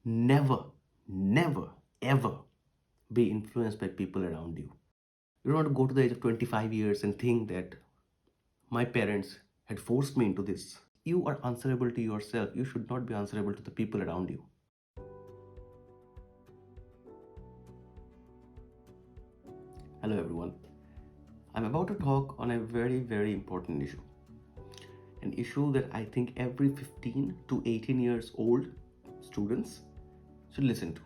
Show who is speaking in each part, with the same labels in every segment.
Speaker 1: Never, never, ever be influenced by people around you. You don't want to go to the age of 25 years and think that my parents had forced me into this. You are answerable to yourself. You should not be answerable to the people around you. Hello, everyone. I'm about to talk on a very, very important issue. An issue that I think every 15 to 18 years old students should listen to.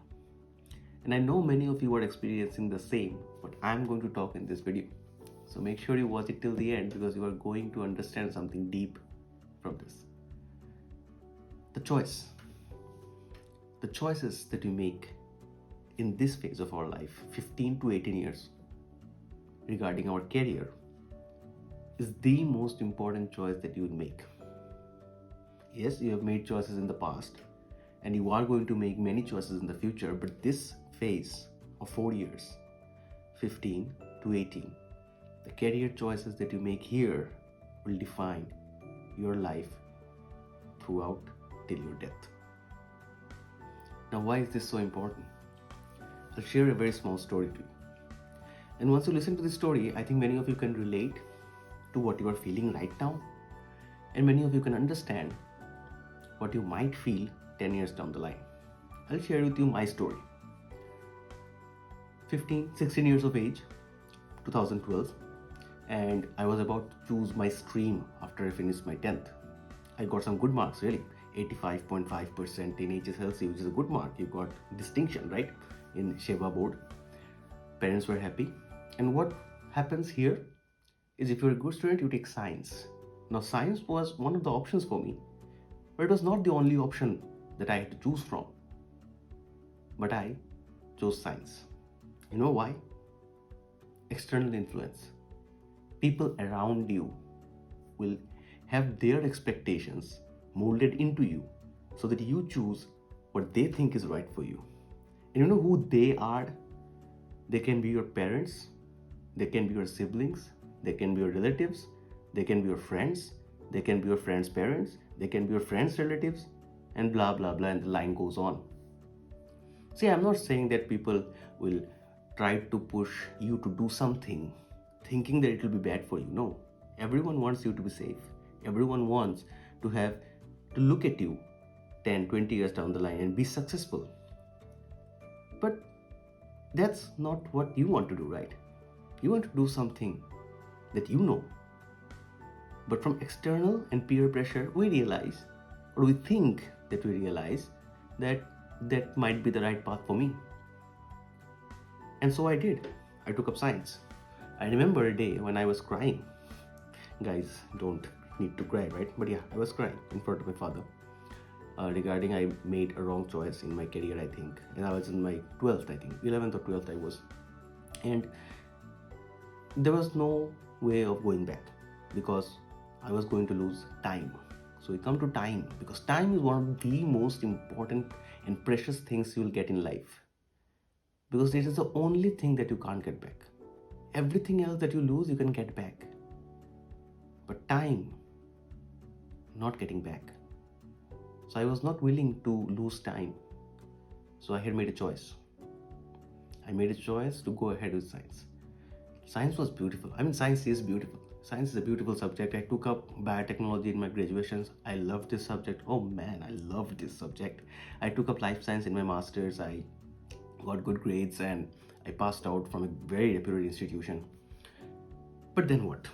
Speaker 1: And I know many of you are experiencing the same, but I'm going to talk in this video. So make sure you watch it till the end because you are going to understand something deep from this. The choices that you make in this phase of our life, 15 to 18 years, regarding our career, is the most important choice that you will make. Yes, you have made choices in the past and you are going to make many choices in the future, but this phase of 4 years, 15 to 18, the career choices that you make here will define your life throughout till your death. Now, why is this so important? I'll share a very small story to you. And once you listen to this story, I think many of you can relate to what you are feeling right now, and many of you can understand what you might feel 10 years down the line. I'll share with you my story. 16 years of age, 2012, and I was about to choose my stream after I finished my 10th. I got some good marks, really. 85.5% in HSLC, which is a good mark. You got distinction, right? In Sheva board. Parents were happy. And what happens here is if you're a good student, you take science. Now, science was one of the options for me, but it was not the only option that I had to choose from. But I chose science. You know why? External influence. People around you will have their expectations molded into you so that you choose what they think is right for you. And you know who they are? They can be your parents, they can be your siblings, they can be your relatives, they can be your friends, they can be your friends' parents, they can be your friends' relatives, and blah blah blah, and the line goes on. See, I'm not saying that people will try to push you to do something thinking that it will be bad for you. No, everyone wants you to be safe. Everyone wants to look at you 10, 20 years down the line and be successful. But that's not what you want to do, right? You want to do something that you know. But from external and peer pressure, we realize, or we think that we realize, that that might be the right path for me. And so I did. I took up science. I remember a day when I was crying. Guys, don't need to cry, right? But yeah, I was crying in front of my father regarding I made a wrong choice in my career, I think. And I was in my 12th, I think. 11th or 12th I was. And there was no way of going back because I was going to lose time. So we come to time because time is one of the most important and precious things you will get in life. Because it is the only thing that you can't get back. Everything else that you lose, you can get back. But time, not getting back. So I was not willing to lose time. So I had made a choice. I made a choice to go ahead with science. Science was beautiful. I mean, science is beautiful. Science is a beautiful subject. I took up biotechnology in my graduations. I loved this subject. Oh man, I loved this subject. I took up life science in my master's. I got good grades and I passed out from a very reputed institution. But then what?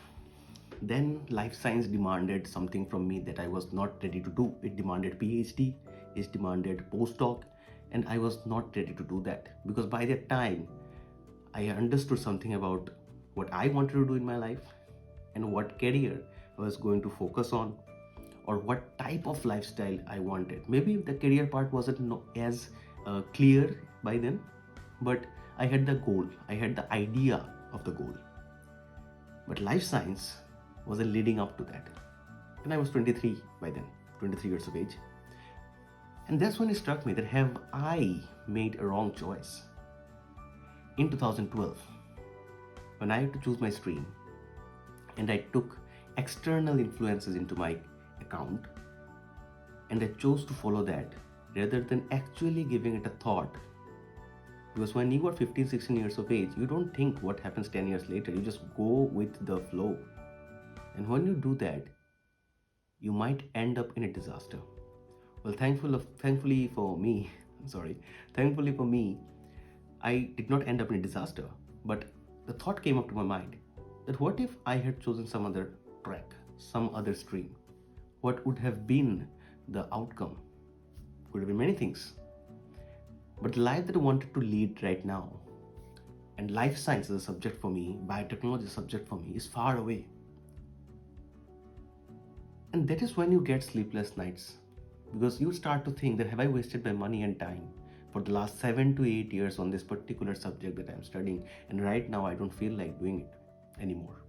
Speaker 1: Then life science demanded something from me that I was not ready to do. It demanded PhD, it demanded postdoc, and I was not ready to do that because by that time I understood something about what I wanted to do in my life and what career I was going to focus on or what type of lifestyle I wanted. Maybe the career part wasn't as clear by then, but I had the goal, I had the idea of the goal. But life science wasn't leading up to that. And I was 23 by then, 23 years of age. And that's when it struck me that have I made a wrong choice? In 2012, when I had to choose my stream and I took external influences into my account and I chose to follow that, rather than actually giving it a thought. Because when you are 15, 16 years of age, you don't think what happens 10 years later. You just go with the flow. And when you do that, you might end up in a disaster. Well, thankfully for me, sorry, thankfully for me, I did not end up in a disaster. But the thought came up to my mind that what if I had chosen some other track, some other stream? What would have been the outcome? Could have been many things. But the life that I wanted to lead right now, and life science is a subject for me, biotechnology is a subject for me, is far away. And that is when you get sleepless nights, because you start to think that have I wasted my money and time for the last 7 to 8 years on this particular subject that I'm studying, and right now I don't feel like doing it anymore.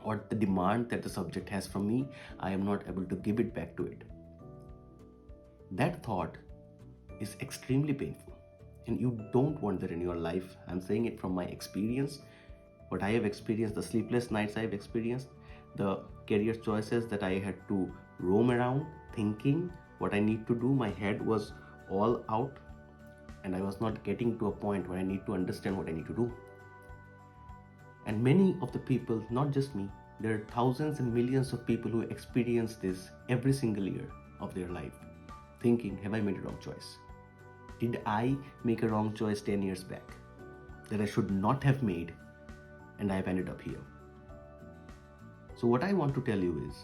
Speaker 1: Or the demand that the subject has from me, I am not able to give it back to it. That thought is extremely painful, and you don't want that in your life. I'm saying it from my experience, what I have experienced, the sleepless nights I've experienced, the career choices that I had to roam around thinking what I need to do. My head was all out, and I was not getting to a point where I need to understand what I need to do. And many of the people, not just me, there are thousands and millions of people who experience this every single year of their life, thinking, have I made a wrong choice? Did I make a wrong choice 10 years back that I should not have made, and I've ended up here? So what I want to tell you is,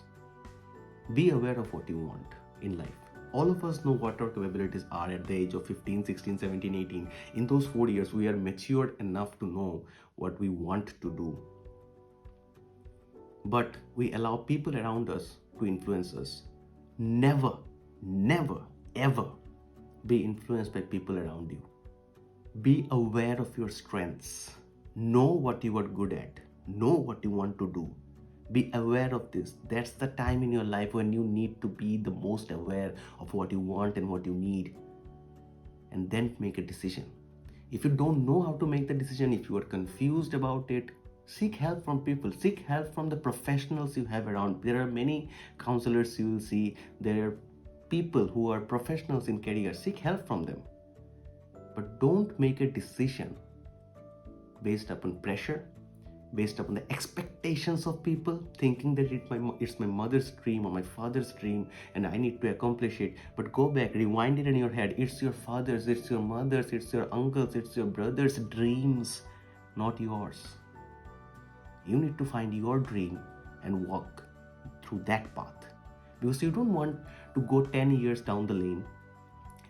Speaker 1: be aware of what you want in life. All of us know what our capabilities are at the age of 15, 16, 17, 18. In those 4 years, we are matured enough to know what we want to do. But we allow people around us to influence us. Never, never, ever be influenced by people around you. Be aware of your strengths. Know what you are good at. Know what you want to do. Be aware of this. That's the time in your life when you need to be the most aware of what you want and what you need. And then make a decision. If you don't know how to make the decision, if you are confused about it, seek help from people. Seek help from the professionals you have around. There are many counselors you will see. There are people who are professionals in career. Seek help from them. But don't make a decision based upon pressure, based upon the expectations of people, thinking that it's my mother's dream or my father's dream and I need to accomplish it. But go back, rewind it in your head. It's your father's, it's your mother's, it's your uncle's, it's your brother's dreams, not yours. You need to find your dream and walk through that path, because you don't want to go 10 years down the lane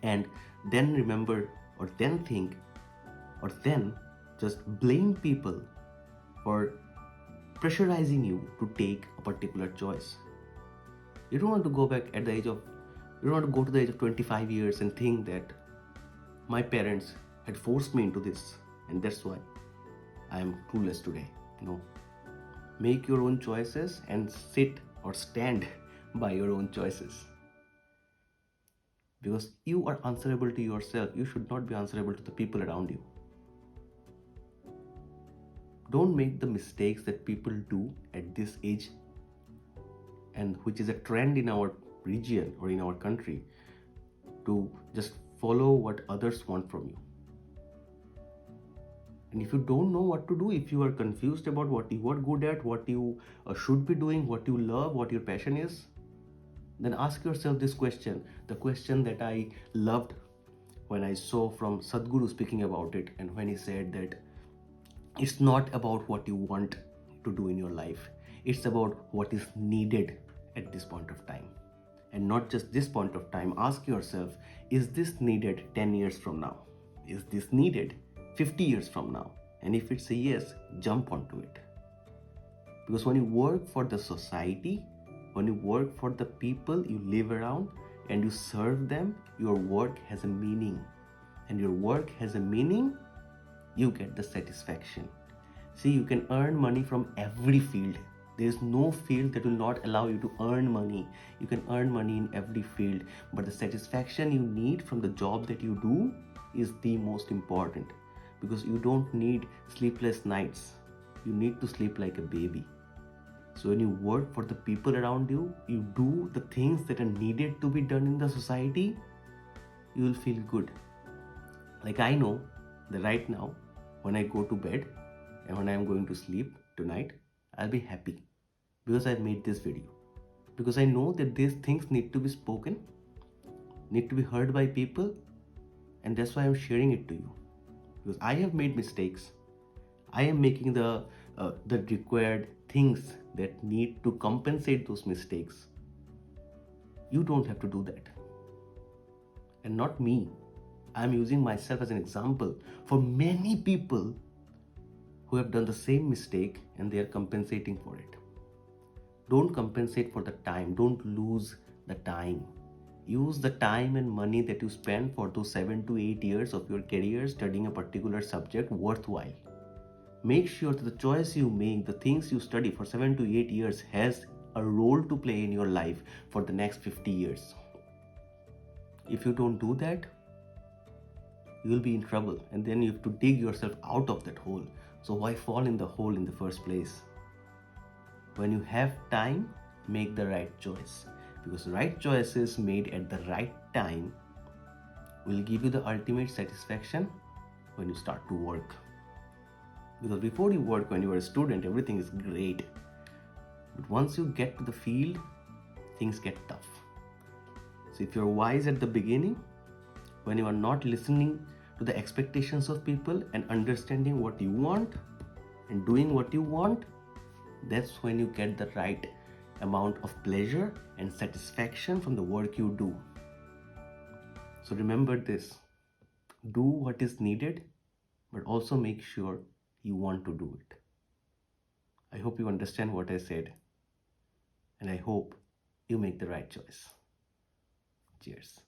Speaker 1: and then remember or then think or then just blame people for pressurizing you to take a particular choice. You don't want to go back at the age of, you don't want to go to the age of 25 years and think that my parents had forced me into this and that's why I am clueless today. No. Make your own choices and sit or stand by your own choices. Because you are answerable to yourself. You should not be answerable to the people around you. Don't make the mistakes that people do at this age, and which is a trend in our region or in our country, to just follow what others want from you. And if you don't know what to do, if you are confused about what you are good at, what you should be doing, what you love, what your passion is, then ask yourself this question, the question that I loved when I saw from Sadhguru speaking about it, and when he said that it's not about what you want to do in your life, it's about what is needed at this point of time. And not just this point of time, ask yourself, is this needed 10 years from now? Is this needed 50 years from now? And if it's a yes, jump onto it. Because when you work for the society, when you work for the people you live around and you serve them, your work has a meaning. And your work has a meaning, you get the satisfaction. See, you can earn money from every field. There is no field that will not allow you to earn money. You can earn money in every field, but the satisfaction you need from the job that you do is the most important, because you don't need sleepless nights. You need to sleep like a baby. So when you work for the people around you, you do the things that are needed to be done in the society, you will feel good. Like I know that right now, when I go to bed and when I am going to sleep tonight, I'll be happy because I made this video. Because I know that these things need to be spoken, need to be heard by people, and that's why I'm sharing it to you. Because I have made mistakes. I am making the required things that need to compensate those mistakes. You don't have to do that. And not me. I'm using myself as an example for many people who have done the same mistake and they are compensating for it. Don't compensate for the time. Don't lose the time. Use the time and money that you spend for those 7 to 8 years of your career studying a particular subject worthwhile. Make sure that the choice you make, the things you study for 7 to 8 years has a role to play in your life for the next 50 years. If you don't do that, you will be in trouble and then you have to dig yourself out of that hole. So why fall in the hole in the first place? When you have time, make the right choice, because right choices made at the right time will give you the ultimate satisfaction when you start to work. Because before you work, when you are a student, everything is great, but once you get to the field, things get tough. So if you're wise at the beginning, when you are not listening to the expectations of people and understanding what you want and doing what you want, that's when you get the right amount of pleasure and satisfaction from the work you do. So remember this: do what is needed, but also make sure you want to do it. I hope you understand what I said, and I hope you make the right choice. Cheers.